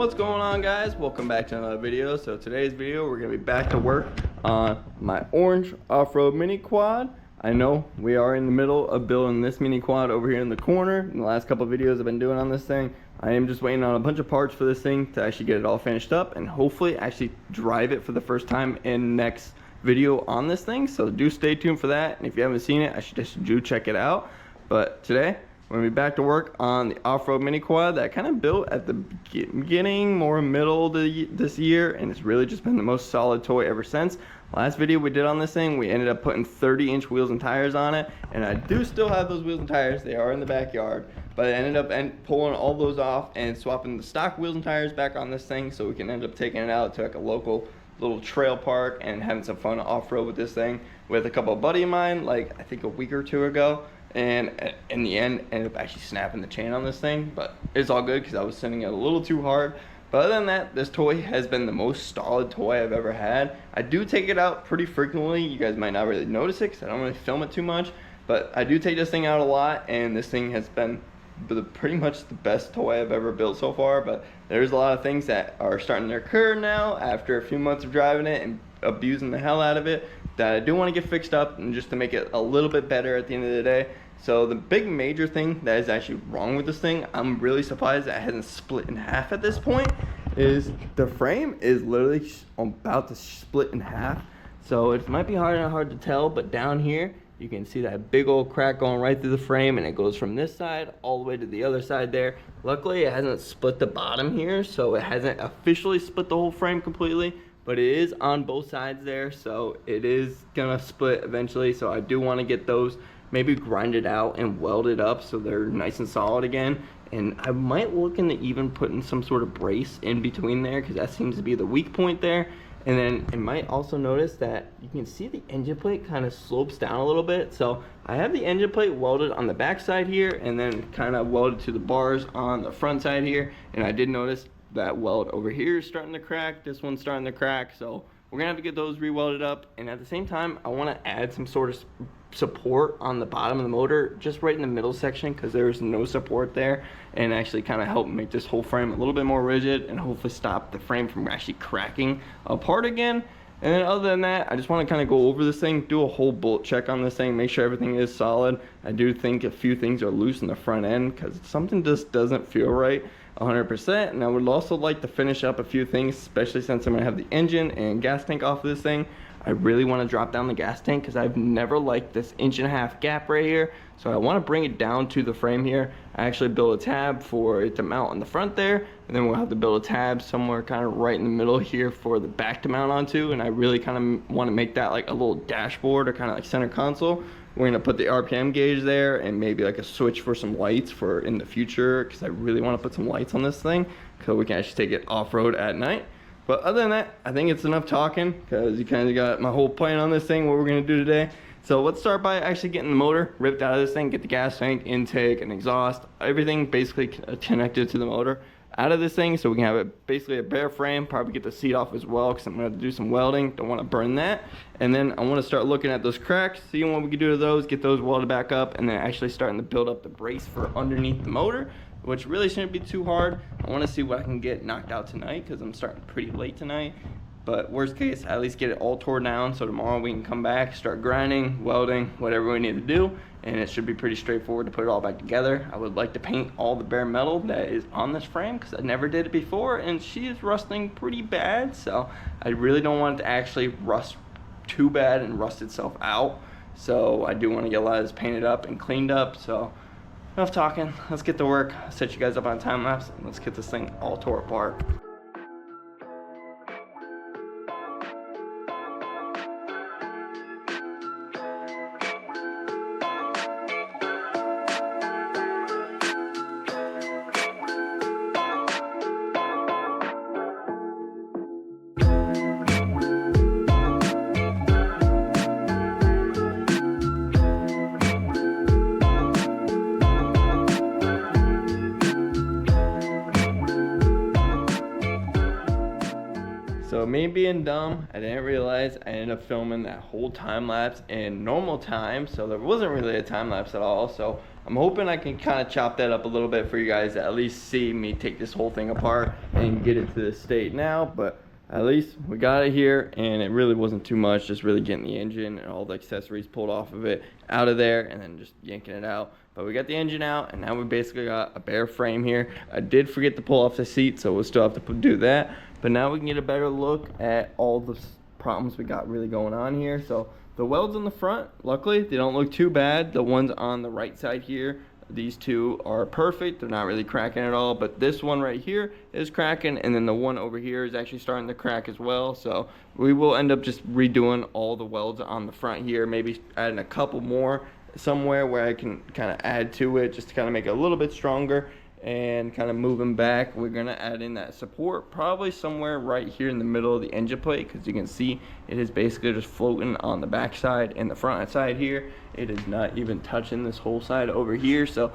What's going on, guys? Welcome back to another video. So today's video, we're gonna be back to work on my orange off-road mini quad. I know we are in the middle of building this mini quad over here in the corner. In the last couple of videos I've been doing on this thing, I am just waiting on a bunch of parts for this thing to actually get it all finished up and hopefully actually drive it for the first time in next video on this thing. So do stay tuned for that, and if you haven't seen it, I suggest you do check it out. But today we're gonna be back to work on the off-road mini quad that I kind of built at the beginning, more middle of this year, and it's really just been the most solid toy ever since. Last video we did on this thing, we ended up putting 30-inch wheels and tires on it, and I do still have those wheels and tires. They are in the backyard, but I ended up pulling all those off and swapping the stock wheels and tires back on this thing so we can end up taking it out to like a local little trail park and having some fun off-road with this thing with a couple of buddy of mine, like I think a week or two ago. And in the end, ended up actually snapping the chain on this thing, but it's all good because I was sending it a little too hard. But other than that, this toy has been the most solid toy I've ever had. I do take it out pretty frequently. You guys might not really notice it because I don't really film it too much, but I do take this thing out a lot, and this thing has been pretty much the best toy I've ever built so far. But there's a lot of things that are starting to occur now after a few months of driving it and abusing the hell out of it that I do want to get fixed up, and just to make it a little bit better at the end of the day. So the big major thing that is actually wrong with this thing, I'm really surprised that it hasn't split in half at this point, is the frame is literally about to split in half. So it might be hard to tell, but down here you can see that big old crack going right through the frame, and it goes from this side all the way to the other side there. Luckily it hasn't split the bottom here, so it hasn't officially split the whole frame completely, but it is on both sides there, so it is gonna split eventually. So I do want to get those maybe grinded out and welded up so they're nice and solid again. And I might look into even putting some sort of brace in between there, because that seems to be the weak point there. And then I might also notice that you can see the engine plate kind of slopes down a little bit. So I have the engine plate welded on the back side here, and then kind of welded to the bars on the front side here. And I did notice that weld over here is starting to crack. This one's starting to crack. So we're gonna have to get those re-welded up. And at the same time, I want to add some sort of support on the bottom of the motor, just right in the middle section, because there's no support there, and actually kind of help make this whole frame a little bit more rigid and hopefully stop the frame from actually cracking apart again. And then other than that, I just want to kind of go over this thing, do a whole bolt check on this thing, make sure everything is solid. I do think a few things are loose in the front end because something just doesn't feel right 100%. And I would also like to finish up a few things, especially since I'm going to have the engine and gas tank off of this thing. I really want to drop down the gas tank because I've never liked this 1.5 inch gap right here. So I want to bring it down to the frame here. I actually built a tab for it to mount on the front there, and then we'll have to build a tab somewhere kind of right in the middle here for the back to mount onto. And I really kind of want to make that like a little dashboard or kind of like center console. We're going to put the RPM gauge there and maybe like a switch for some lights for in the future, because I really want to put some lights on this thing so we can actually take it off-road at night. But other than that, I think it's enough talking, because you kind of got my whole plan on this thing, what we're going to do today. So let's start by actually getting the motor ripped out of this thing, get the gas tank, intake, and exhaust, everything basically connected to the motor out of this thing, so we can have it basically a bare frame. Probably get the seat off as well, because I'm going to have to do some welding. Don't want to burn that. And then I want to start looking at those cracks, seeing what we can do to those, get those welded back up, and then actually starting to build up the brace for underneath the motor, which really shouldn't be too hard. I want to see what I can get knocked out tonight, because I'm starting pretty late tonight. But worst case, at least get it all tore down, so tomorrow we can come back, start grinding, welding, whatever we need to do, and it should be pretty straightforward to put it all back together. I would like to paint all the bare metal that is on this frame, because I never did it before, and she is rusting pretty bad, so I really don't want it to actually rust too bad and rust itself out. So I do want to get a lot of this painted up and cleaned up. So enough talking, let's get to work. I'll set you guys up on a time lapse, and let's get this thing all tore apart. So me being dumb, I didn't realize I ended up filming that whole time lapse in normal time, so there wasn't really a time lapse at all. So I'm hoping I can kind of chop that up a little bit for you guys to at least see me take this whole thing apart. and get it to this state now, but at least we got it here, and it really wasn't too much, just really getting the engine and all the accessories pulled off of it out of there and then just yanking it out. But we got the engine out, and now we basically got a bare frame here. I did forget to pull off the seat, so we'll still have to do that. But now we can get a better look at all the problems we got really going on here. So the welds on the front, luckily, they don't look too bad. The ones on the right side here, these two are perfect. They're not really cracking at all, but this one right here is cracking, and then the one over here is actually starting to crack as well. So we will end up just redoing all the welds on the front here, maybe adding a couple more somewhere where I can kind of add to it just to kind of make it a little bit stronger and kind of moving back. We're gonna add in that support probably somewhere right here in the middle of the engine plate, because you can see it is basically just floating on the back side and the front side here. It is not even touching this whole side over here, so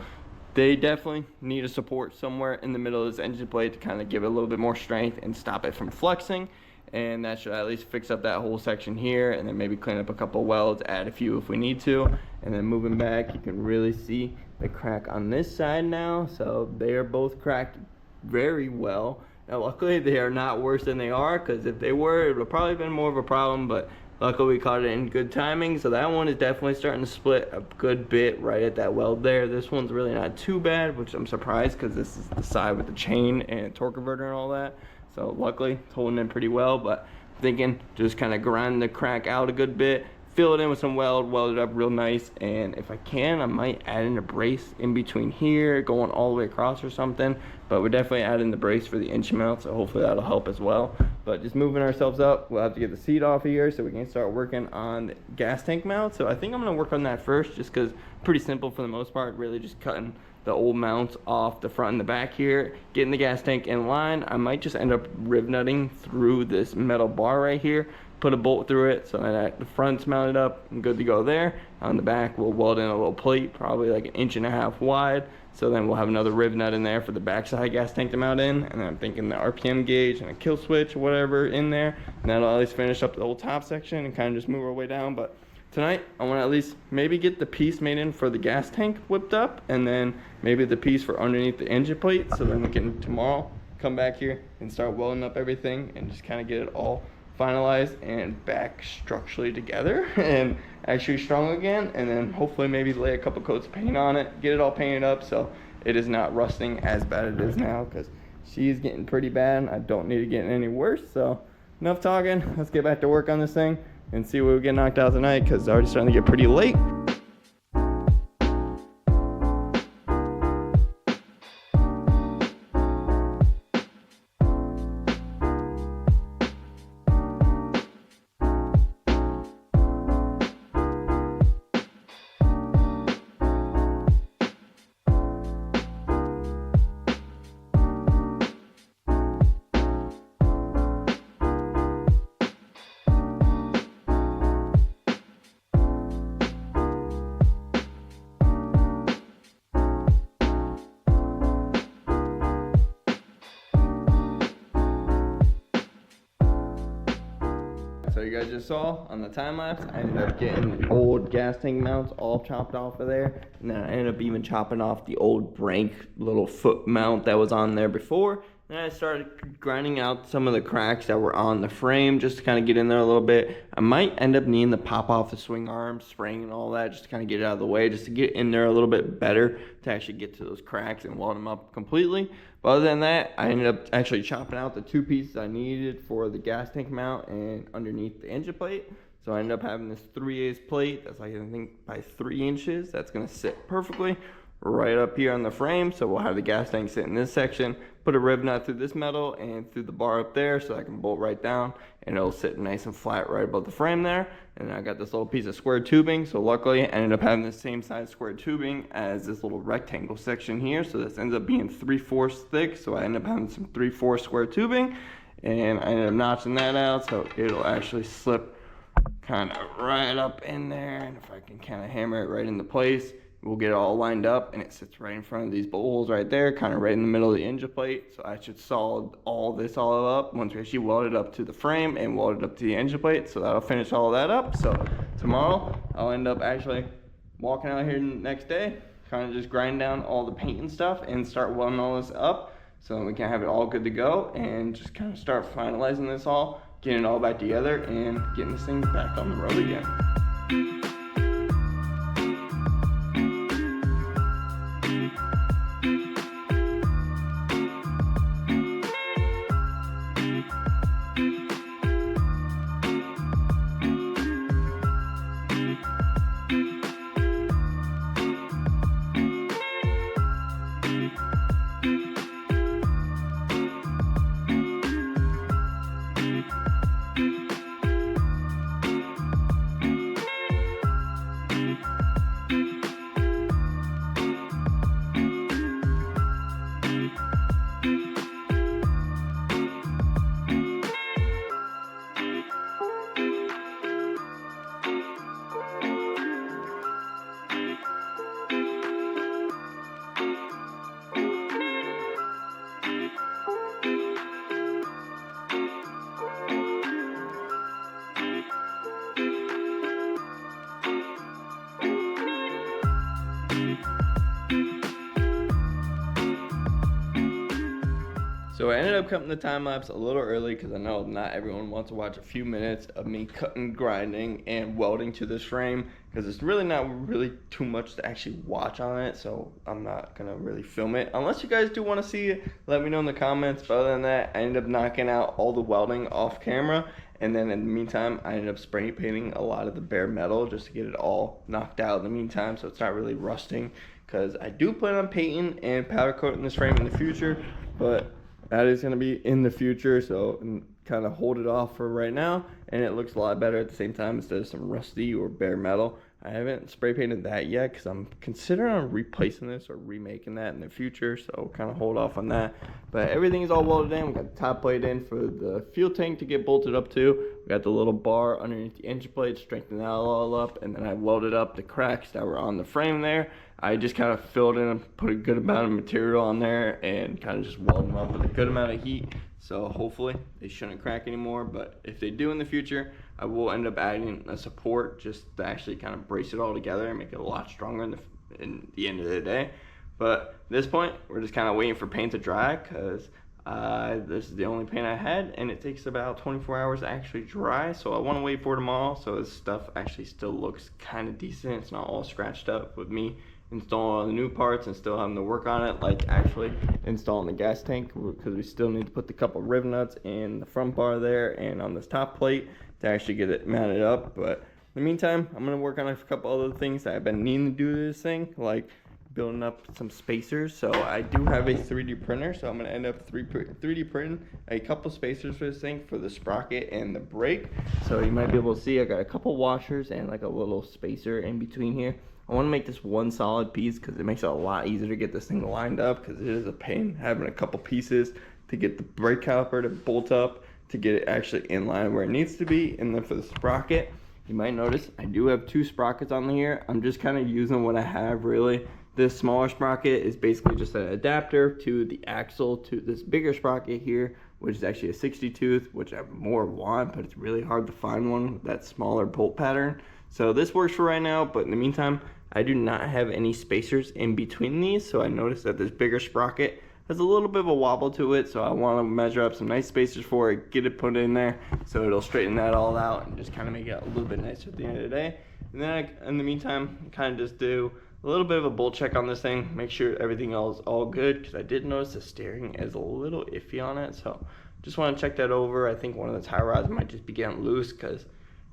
they definitely need a support somewhere in the middle of this engine plate to kind of give it a little bit more strength and stop it from flexing. And that should at least fix up that whole section here, and then maybe clean up a couple of welds, add a few if we need to. And then moving back, you can really see the crack on this side now. So they are both cracked very well. Now luckily they are not worse than they are, because if they were, it would have probably been more of a problem, but luckily we caught it in good timing. So that one is definitely starting to split a good bit right at that weld there. This one's really not too bad, which I'm surprised, because this is the side with the chain and torque converter and all that. So luckily it's holding in pretty well, but thinking just kind of grind the crack out a good bit, fill it in with some weld it up real nice, and if I can, I might add in a brace in between here, going all the way across or something. But we're definitely adding the brace for the engine mount, so hopefully that'll help as well. But just moving ourselves up, we'll have to get the seat off of here so we can start working on the gas tank mount. So I think I'm gonna work on that first, just because pretty simple for the most part, really just cutting the old mounts off the front and the back here, getting the gas tank in line. I might just end up riv nutting through this metal bar right here, put a bolt through it so that the front's mounted up and good to go there. On the back, we'll weld in a little plate, probably like 1.5 inches wide. So then we'll have another riv nut in there for the backside gas tank to mount in. And then I'm thinking the RPM gauge and a kill switch or whatever in there. And that'll at least finish up the whole top section and kind of just move our way down. But tonight, I want to at least maybe get the piece made in for the gas tank whipped up, and then maybe the piece for underneath the engine plate, so then we can tomorrow come back here and start welding up everything and just kind of get it all finalized and back structurally together and actually strong again. And then hopefully maybe lay a couple coats of paint on it, get it all painted up so it is not rusting as bad as it is now, because she's getting pretty bad and I don't need it getting any worse. So enough talking, let's get back to work on this thing and see what we get knocked out tonight, because it's already starting to get pretty late. So you guys just saw on the time lapse, I ended up getting old gas tank mounts all chopped off of there, and then I ended up even chopping off the old Brank little foot mount that was on there before. Then I started grinding out some of the cracks that were on the frame just to kind of get in there a little bit. I might end up needing to pop off the swing arm, spring and all that, just to kind of get it out of the way, just to get in there a little bit better to actually get to those cracks and weld them up completely. But other than that, I ended up actually chopping out the two pieces I needed for the gas tank mount and underneath the engine plate. So I ended up having this 3/8 plate that's like, I think, by 3 inches. That's gonna sit perfectly right up here on the frame. So we'll have the gas tank sit in this section, put a riv nut through this metal and through the bar up there so I can bolt right down, and it'll sit nice and flat right above the frame there. And I got this little piece of square tubing, so luckily I ended up having the same size square tubing as this little rectangle section here. So this ends up being 3/4 thick, so I ended up having some 3/4 square tubing, and I ended up notching that out so it'll actually slip kind of right up in there. And if I can kind of hammer it right into place, we'll get it all lined up, and it sits right in front of these bolt holes right there, kind of right in the middle of the engine plate. So I should solid all this all up once we actually weld it up to the frame and weld it up to the engine plate. So that'll finish all that up. So tomorrow I'll end up actually walking out here the next day, kind of just grind down all the paint and stuff and start welding all this up so we can have it all good to go and just kind of start finalizing this all, getting it all back together, and getting this thing back on the road again. So I ended up cutting the time lapse a little early because I know not everyone wants to watch a few minutes of me cutting, grinding, and welding to this frame, because it's really not really too much to actually watch on it, so I'm not gonna really film it. Unless you guys do want to see it, let me know in the comments. But other than that, I ended up knocking out all the welding off camera, and then in the meantime I ended up spray painting a lot of the bare metal just to get it all knocked out in the meantime, so it's not really rusting, because I do plan on painting and powder coating this frame in the future, but that is going to be in the future, so kind of hold it off for right now, and it looks a lot better at the same time instead of some rusty or bare metal. I haven't spray painted that yet because I'm considering on replacing this or remaking that in the future, so kind of hold off on that. But everything is all welded in. We got the top plate in for the fuel tank to get bolted up to. We got the little bar underneath the engine plate, strengthen that all up, and then I welded up the cracks that were on the frame there. I just kind of filled in and put a good amount of material on there and kind of just welded them up with a good amount of heat. So hopefully they shouldn't crack anymore, but if they do in the future, I will end up adding a support just to actually kind of brace it all together and make it a lot stronger in the end of the day. But at this point, we're just kind of waiting for paint to dry, because this is the only paint I had, and it takes about 24 hours to actually dry, so I want to wait for tomorrow so this stuff actually still looks kind of decent. It's not all scratched up with me installing all the new parts and still having to work on it, like actually installing the gas tank, because we still need to put the couple rivet nuts in the front bar there and on this top plate to actually get it mounted up. But in the meantime, I'm going to work on a couple other things that I've been needing to do to this thing, like building up some spacers. So I do have a 3D printer, so I'm going to end up 3D printing a couple spacers for this thing for the sprocket and the brake. So you might be able to see I got a couple washers and like a little spacer in between here. I want to make this one solid piece because it makes it a lot easier to get this thing lined up, because it is a pain having a couple pieces to get the brake caliper to bolt up to get it actually in line where it needs to be. And then for the sprocket, you might notice I do have two sprockets on here. I'm just kind of using what I have, really. This smaller sprocket is basically just an adapter to the axle to this bigger sprocket here, which is actually a 60 tooth, which I more want, but it's really hard to find one with that smaller bolt pattern. So this works for right now, but in the meantime, I do not have any spacers in between these, so I noticed that this bigger sprocket has a little bit of a wobble to it, so I want to measure up some nice spacers for it, get it put in there, so it'll straighten that all out and just kind of make it a little bit nicer at the end of the day. And then in the meantime, kind of just do a little bit of a bolt check on this thing, make sure everything else is all good, because I did notice the steering is a little iffy on it, so just want to check that over. I think one of the tie rods might just be getting loose, because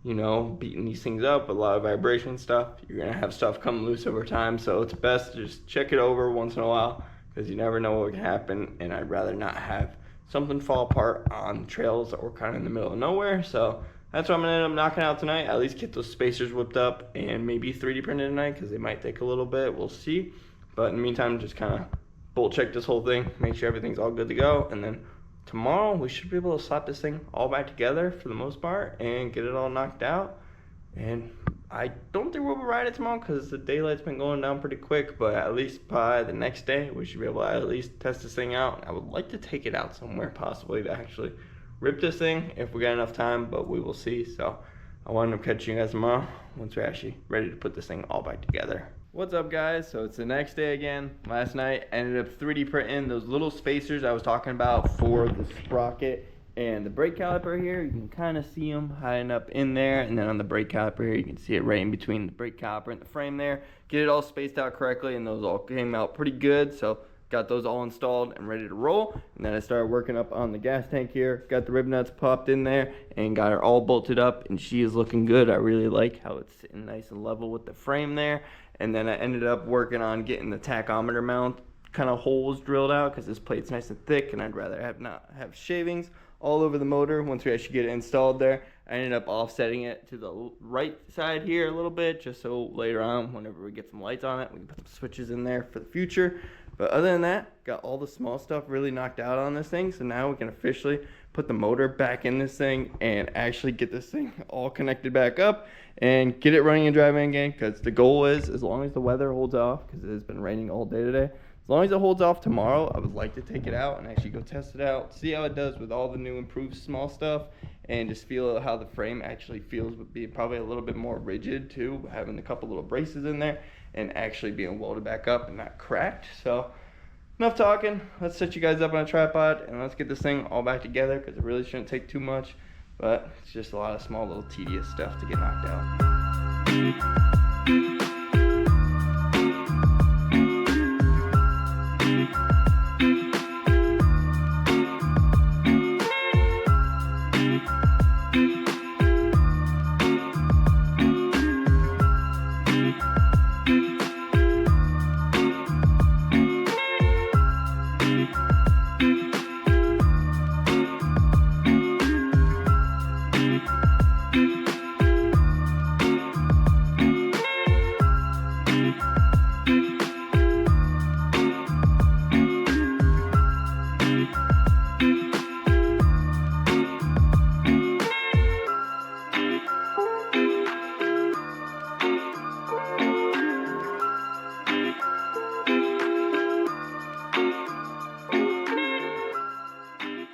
you know, beating these things up with a lot of vibration stuff, you're gonna have stuff come loose over time, so it's best to just check it over once in a while, because you never know what can happen, and I'd rather not have something fall apart on trails or kind of in the middle of nowhere. So that's what I'm gonna end up knocking out tonight, at least get those spacers whipped up and maybe 3D printed tonight, because they might take a little bit, we'll see. But in the meantime, just kind of bolt check this whole thing, make sure everything's all good to go, and then tomorrow we should be able to slap this thing all back together for the most part and get it all knocked out. And I don't think we'll ride it tomorrow because the daylight's been going down pretty quick, but at least by the next day we should be able to at least test this thing out. I would like to take it out somewhere possibly to actually rip this thing if we got enough time, but we will see. So I want to catch you guys tomorrow once we're actually ready to put this thing all back together. What's up, guys? So it's the next day again. Last night I ended up 3D printing those little spacers I was talking about for the sprocket and the brake caliper here. You can kind of see them hiding up in there, and then on the brake caliper here you can see it right in between the brake caliper and the frame there. Get it all spaced out correctly, and those all came out pretty good. So got those all installed and ready to roll. And then I started working up on the gas tank here. Got the rib nuts popped in there and got her all bolted up, and she is looking good. I really like how it's sitting nice and level with the frame there. And then I ended up working on getting the tachometer mount kind of holes drilled out, because this plate's nice and thick and I'd rather not have shavings all over the motor once we actually get it installed there. I ended up offsetting it to the right side here a little bit, just so later on, whenever we get some lights on it, we can put some switches in there for the future. But other than that, got all the small stuff really knocked out on this thing, so now we can officially put the motor back in this thing and actually get this thing all connected back up and get it running and driving again, because the goal is, as long as the weather holds off, because it has been raining all day today, as long as it holds off tomorrow, I would like to take it out and actually go test it out, see how it does with all the new improved small stuff, and just feel how the frame actually feels with being probably a little bit more rigid too, having a couple little braces in there and actually being welded back up and not cracked. So enough talking, let's set you guys up on a tripod and let's get this thing all back together, because it really shouldn't take too much, but it's just a lot of small little tedious stuff to get knocked out.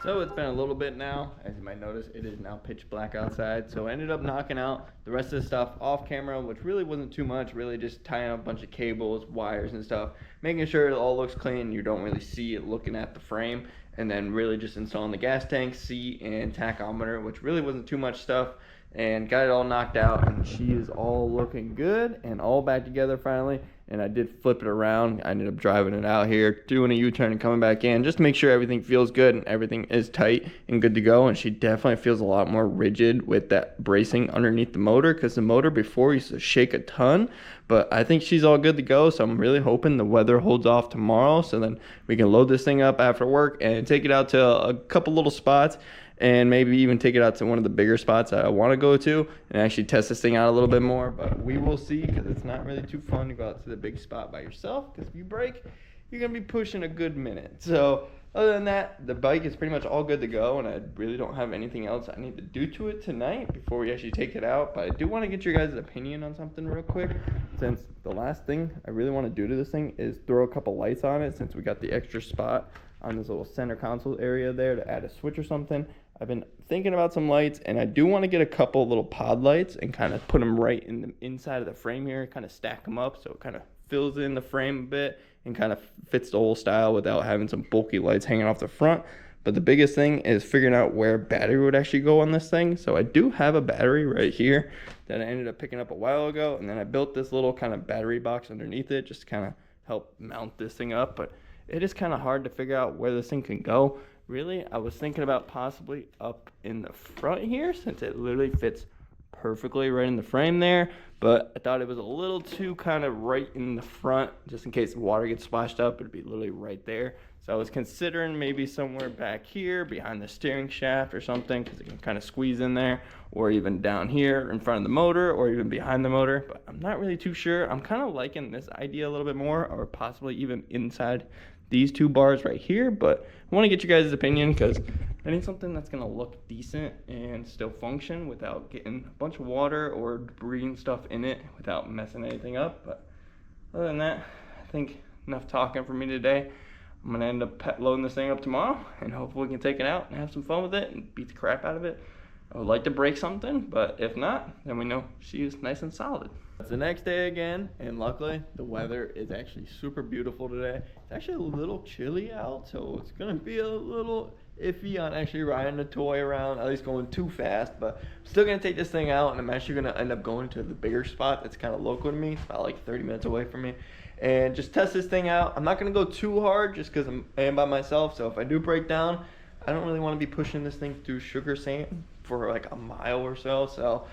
So it's been a little bit now. As you might notice, it is now pitch black outside. So I ended up knocking out the rest of the stuff off camera, which really wasn't too much, really just tying up a bunch of cables, wires and stuff, making sure it all looks clean, you don't really see it looking at the frame, and then really just installing the gas tank, seat, and tachometer, which really wasn't too much stuff, and got it all knocked out, and she is all looking good and all back together finally. And I did flip it around. I ended up driving it out here, doing a U-turn and coming back in, just to make sure everything feels good and everything is tight and good to go. And she definitely feels a lot more rigid with that bracing underneath the motor, because the motor before used to shake a ton. But I think she's all good to go, so I'm really hoping the weather holds off tomorrow, so then we can load this thing up after work and take it out to a couple little spots, and maybe even take it out to one of the bigger spots that I want to go to and actually test this thing out a little bit more. But we will see, because it's not really too fun to go out to the big spot by yourself, because if you break, you're going to be pushing a good minute. So other than that, the bike is pretty much all good to go, and I really don't have anything else I need to do to it tonight before we actually take it out. But I do want to get your guys' opinion on something real quick, since the last thing I really want to do to this thing is throw a couple lights on it, since we got the extra spot on this little center console area there to add a switch or something. I've been thinking about some lights, and I do want to get a couple little pod lights and kind of put them right in the inside of the frame here, kind of stack them up so it kind of fills in the frame a bit and kind of fits the whole style without having some bulky lights hanging off the front. But the biggest thing is figuring out where battery would actually go on this thing. So I do have a battery right here that I ended up picking up a while ago, and then I built this little kind of battery box underneath it just to kind of help mount this thing up. But it is kind of hard to figure out where this thing can go. Really, I was thinking about possibly up in the front here, since it literally fits perfectly right in the frame there, but I thought it was a little too kind of right in the front, just in case the water gets splashed up, it'd be literally right there. So I was considering maybe somewhere back here behind the steering shaft or something, because it can kind of squeeze in there, or even down here in front of the motor, or even behind the motor, but I'm not really too sure. I'm kind of liking this idea a little bit more, or possibly even inside these two bars right here. But I want to get you guys' opinion, because I need something that's going to look decent and still function without getting a bunch of water or debris and stuff in it without messing anything up. But other than that, I think enough talking for me today. I'm going to end up loading this thing up tomorrow, and hopefully we can take it out and have some fun with it and beat the crap out of it. I would like to break something, but if not, then we know she is nice and solid. It's the next day again, and luckily the weather is actually super beautiful today. It's actually a little chilly out, so it's gonna be a little iffy on actually riding the toy around, at least going too fast, but I'm still gonna take this thing out, and I'm actually gonna end up going to the bigger spot that's kind of local to me. It's about like 30 minutes away from me, and just test this thing out. I'm not gonna go too hard just because I am by myself, so if I do break down, I don't really want to be pushing this thing through sugar sand for like a mile or so. So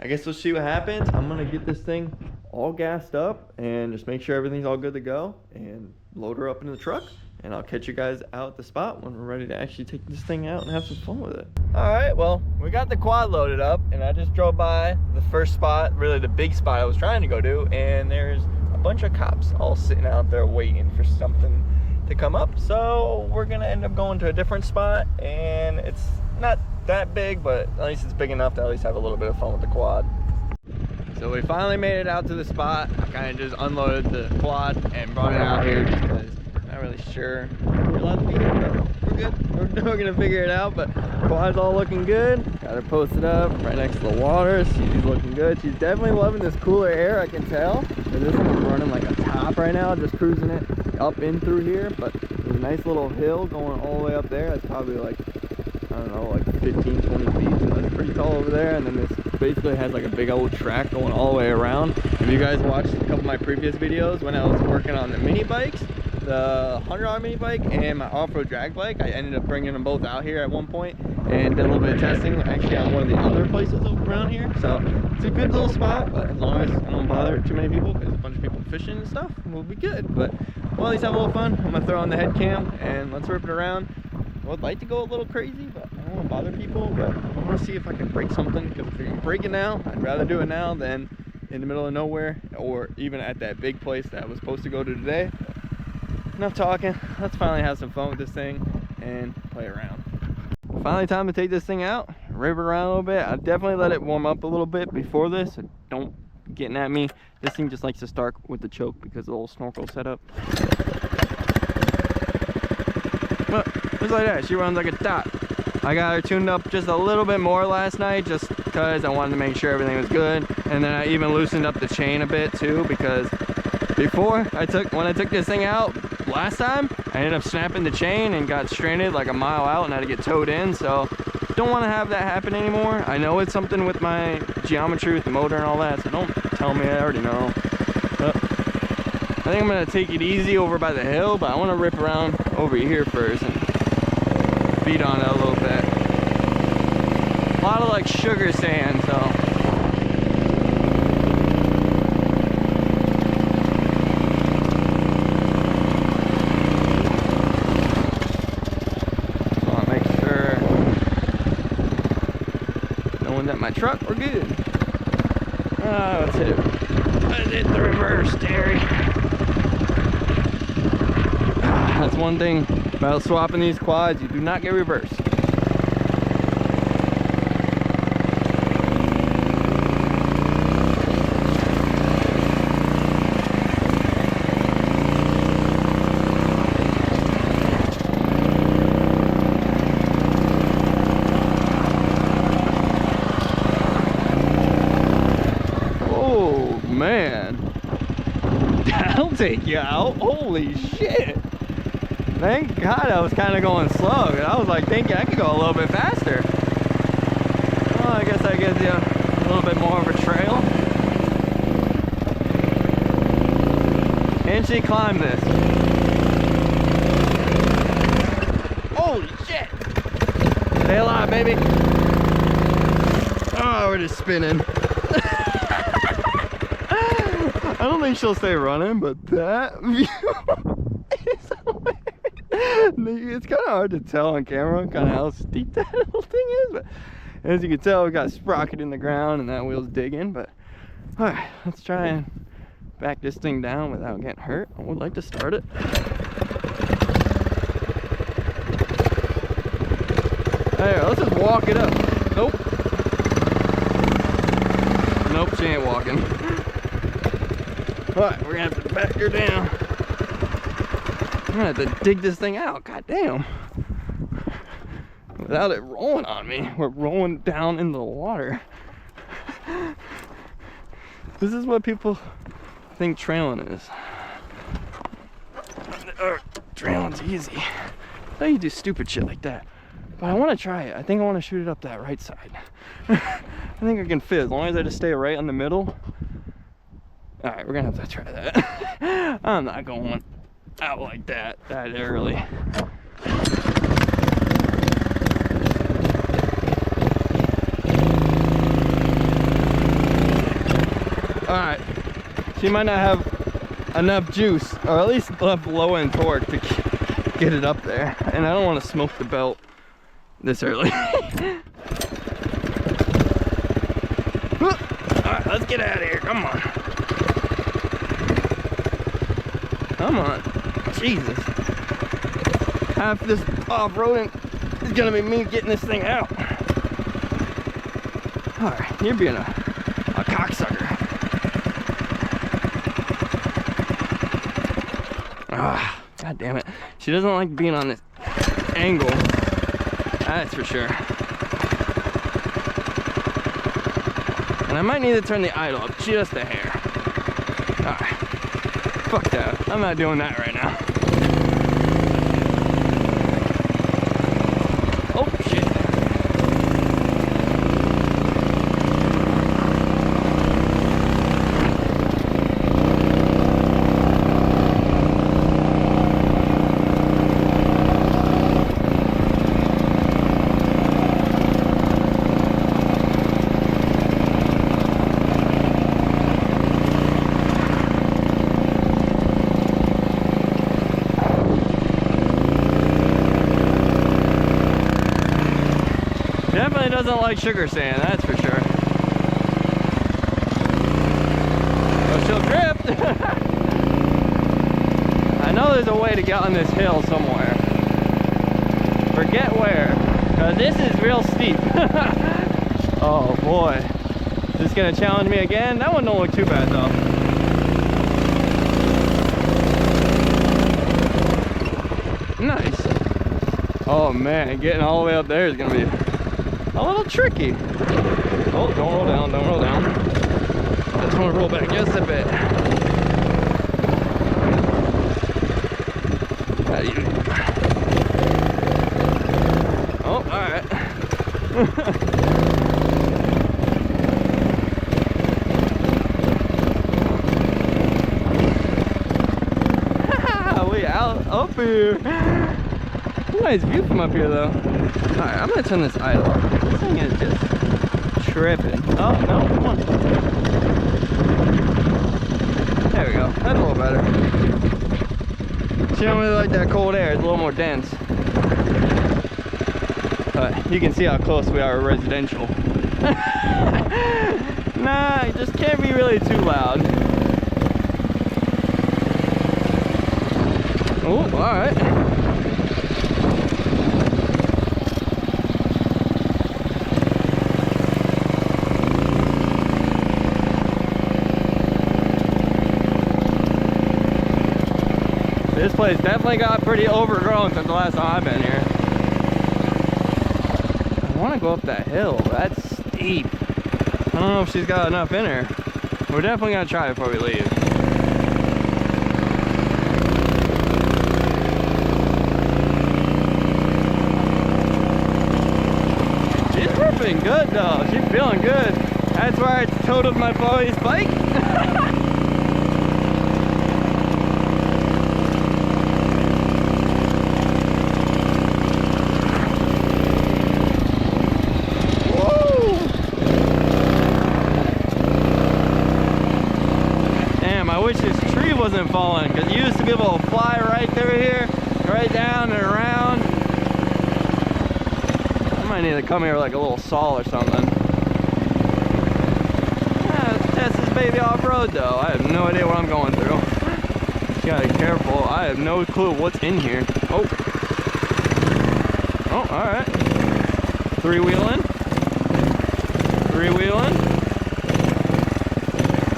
I guess we'll see what happens. I'm gonna get this thing all gassed up and just make sure everything's all good to go and load her up into the truck, and I'll catch you guys out at the spot when we're ready to actually take this thing out and have some fun with it. All right, well, we got the quad loaded up, and I just drove by the first spot, really the big spot I was trying to go to, and there's a bunch of cops all sitting out there waiting for something to come up. So we're gonna end up going to a different spot, and it's not that big, but at least it's big enough to at least have a little bit of fun with the quad. So we finally made it out to the spot. I kind of just unloaded the quad and brought it out here just because I'm not really sure we're allowed to be here, but we're good. We're gonna figure it out, but quad's all looking good. Got her posted up right next to the water. She's looking good. She's definitely loving this cooler air, I can tell. And this one's running like a top right now, just cruising it up in through here, but there's a nice little hill going all the way up there. That's probably like, I don't know, like 15, 20 feet, so that's pretty tall over there. And then this basically has like a big old track going all the way around. If you guys watched a couple of my previous videos when I was working on the mini bikes, the $100 mini bike and my off-road drag bike, I ended up bringing them both out here at one point and did a little bit of testing actually on one of the other places around here. So it's a good little spot, but as long as I don't bother too many people, because a bunch of people fishing and stuff, we'll be good. But we'll at least have a little fun. I'm gonna throw on the head cam and let's rip it around. I would like to go a little crazy, but I don't want to bother people. But I want to see if I can break something, because if we can break it now, I'd rather do it now than in the middle of nowhere, or even at that big place that I was supposed to go to today. Enough talking. Let's finally have some fun with this thing and play around. Finally time to take this thing out, rip it around a little bit. I definitely let it warm up a little bit before this, so don't getting at me. This thing just likes to start with the choke because of the little snorkel setup. But just like that, she runs like a top. I got her tuned up just a little bit more last night just because I wanted to make sure everything was good. And then I even loosened up the chain a bit too, because before when I took this thing out last time, I ended up snapping the chain and got stranded like a mile out and had to get towed in. So don't want to have that happen anymore. I know it's something with my geometry with the motor and all that, so don't tell me, I already know. But I think I'm gonna take it easy over by the hill, but I want to rip around over here first and beat on it a little bit. A lot of like sugar sand, so at my truck, we're good. Let's hit it. Let's hit the reverse, Terry. That's one thing about swapping these quads, you do not get reverse. Man, that'll take you out. Holy shit. Thank God I was kind of going slow. I was like thinking I could go a little bit faster. Well, I guess that gives you a little bit more of a trail. And she climbed this. Holy shit. Stay alive, baby. Oh, we're just spinning. I don't think she'll stay running, but that view is hilarious. It's kind of hard to tell on camera kind of how steep that little thing is, but as you can tell, we got a sprocket in the ground and that wheel's digging. But all right, let's try and back this thing down without getting hurt. I would like to start it. There, let's just walk it up. Nope. Nope, she ain't walking. Alright, we're gonna have to back her down. I'm gonna have to dig this thing out. God damn. without it rolling on me. We're rolling down in the water. This is what people think trailing is. Trailing's easy. I thought you do stupid shit like that. But I want to try it. I think I want to shoot it up that right side. I think I can fit as long as I just stay right on the middle. All right, we're gonna have to try that. I'm not going out like that early. All right, she might not have enough juice, or at least enough low end torque to get it up there. And I don't want to smoke the belt this early. Alright, let's get out of here. Come on. Come on. Jesus. Half this off-roading is gonna be me getting this thing out. Alright, you're being a cocksucker. Ah, god damn it. She doesn't like being on this angle. That's for sure. And I might need to turn the idle up just a hair. Alright. Fuck that. I'm not doing that right now. Oh, shit. Definitely doesn't like sugar sand, that's for sure. But she'll drift. I know there's a way to get on this hill somewhere. Forget where, because this is real steep. Oh boy. Is this gonna challenge me again? That one don't look too bad though. Nice. Oh man, getting all the way up there is gonna be a little tricky. Oh, don't roll down, don't roll down. I just want to roll back just a bit. Oh, alright. We out up here. Nice view from up here though. Alright, I'm gonna turn this idle off. This thing is just tripping. Oh, no, come on. There we go. That's a little better. She don't really like that cold air. It's a little more dense. But you can see how close we are residential. Nah, it just can't be really too loud. Oh, alright. This place definitely got pretty overgrown since the last time I've been here. I want to go up that hill. That's steep. I don't know if she's got enough in her. We're definitely going to try before we leave. She's ripping good though. She's feeling good. That's why I totaled my boy's bike. Wasn't falling, because you used to be able to fly right through here, right down and around. I might need to come here with like a little saw or something. Yeah, let's test this baby off-road though. I have no idea what I'm going through. Just gotta be careful. I have no clue what's in here. Oh, alright. Three-wheeling.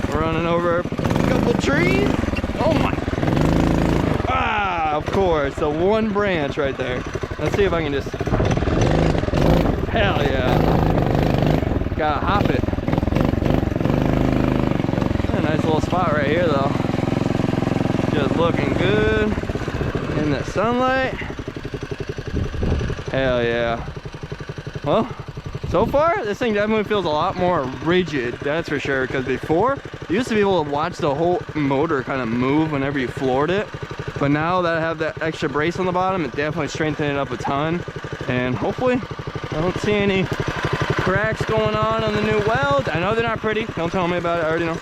We're running over a couple trees. Oh my. Ah, of course. So one branch right there. Let's see if I can just Hell yeah. Gotta hop it. A nice little spot right here though. Just looking good in the sunlight. Hell yeah. Well, so far this thing definitely feels a lot more rigid, that's for sure, because before you used to be able to watch the whole motor kind of move whenever you floored it, but now that I have that extra brace on the bottom, it definitely strengthened it up a ton. And hopefully I don't see any cracks going on the new weld. I know they're not pretty, don't tell me about it, I already know.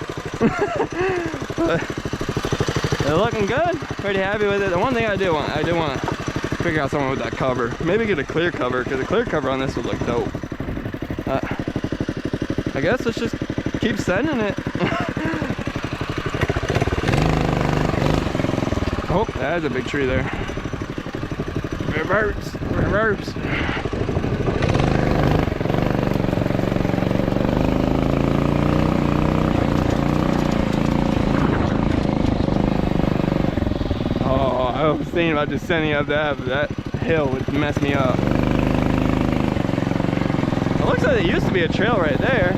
But they're looking good, pretty happy with it. The one thing I do want to figure out something with that cover, maybe get a clear cover, because the clear cover on this would look dope. I guess let's just keep sending it. Oh, that's a big tree there. Reverse, reverse. Oh, I was thinking about descending up that, but that hill would mess me up. It looks like there used to be a trail right there.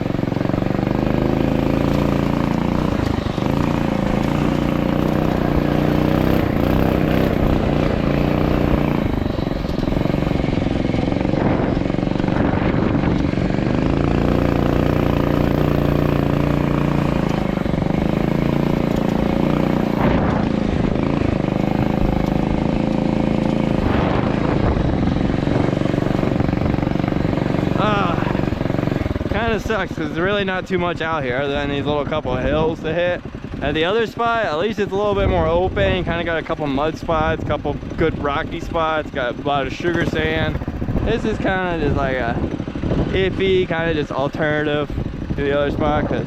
Kind of sucks because there's really not too much out here other than these little couple of hills to hit. At the other spot, at least it's a little bit more open. Kind of got a couple mud spots, couple good rocky spots, got a lot of sugar sand. This is kind of just like a iffy, kind of just alternative to the other spot, because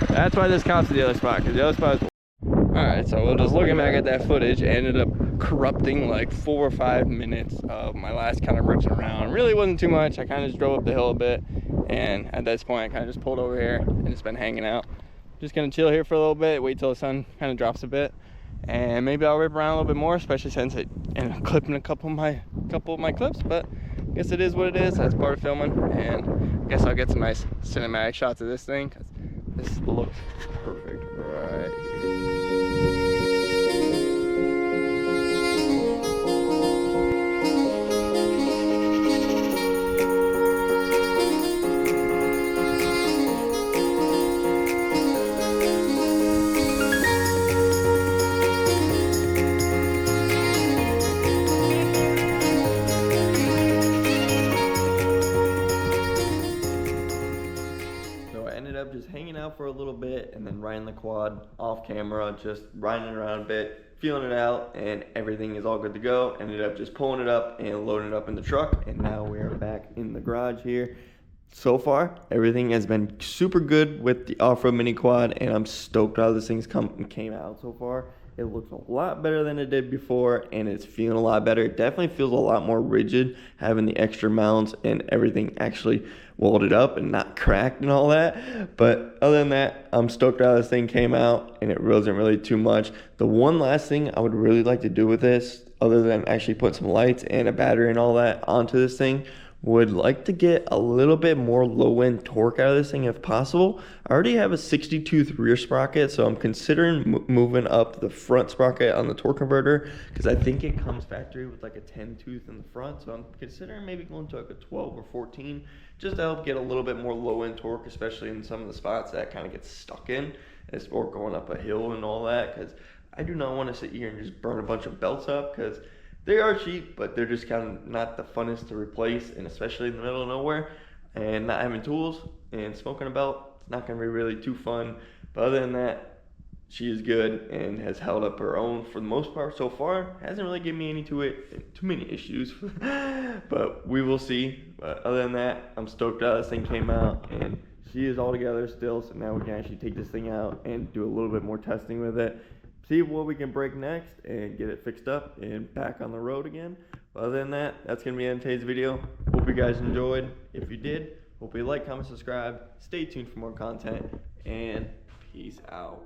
that's why this counts to the other spot, because the other spot is... Alright, so we're just looking back at that footage. It ended up corrupting like 4 or 5 minutes of my last kind of ripping around. Really wasn't too much. I kind of just drove up the hill a bit, and at this point I kind of just pulled over here and just been hanging out. Just gonna chill here for a little bit, wait till the sun kind of drops a bit, and maybe I'll rip around a little bit more, especially since I ended up clipping a couple of my clips. But I guess it is what it is. That's part of filming, and I guess I'll get some nice cinematic shots of this thing, because this looks perfect right here. Just hanging out for a little bit and then riding the quad off camera, just riding it around a bit, feeling it out, and everything is all good to go. Ended up just pulling it up and loading it up in the truck, and now we are back in the garage here. So far everything has been super good with the off-road mini quad, and I'm stoked how this thing's came out so far. It looks a lot better than it did before, and it's feeling a lot better. It definitely feels a lot more rigid, having the extra mounts and everything actually welded up and not cracked and all that. But other than that, I'm stoked how this thing came out, and it wasn't really too much. The one last thing I would really like to do with this, other than actually put some lights and a battery and all that onto this thing, would like to get a little bit more low-end torque out of this thing if possible. I already have a 60-tooth rear sprocket, so I'm considering moving up the front sprocket on the torque converter, because I think it comes factory with like a 10-tooth in the front. So I'm considering maybe going to like a 12 or 14, just to help get a little bit more low-end torque, especially in some of the spots that kind of get stuck in, or going up a hill and all that, because I do not want to sit here and just burn a bunch of belts up, because they are cheap, but they're just kind of not the funnest to replace, and especially in the middle of nowhere, and not having tools and smoking a belt, it's not going to be really too fun. But other than that, she is good and has held up her own for the most part so far. Hasn't really given me too many issues, but we will see. But other than that, I'm stoked how this thing came out, and she is all together still, so now we can actually take this thing out and do a little bit more testing with it. See what we can break next and get it fixed up and back on the road again. But other than that, that's going to be the end of today's video. Hope you guys enjoyed. If you did, hope you like, comment, subscribe. Stay tuned for more content, and peace out.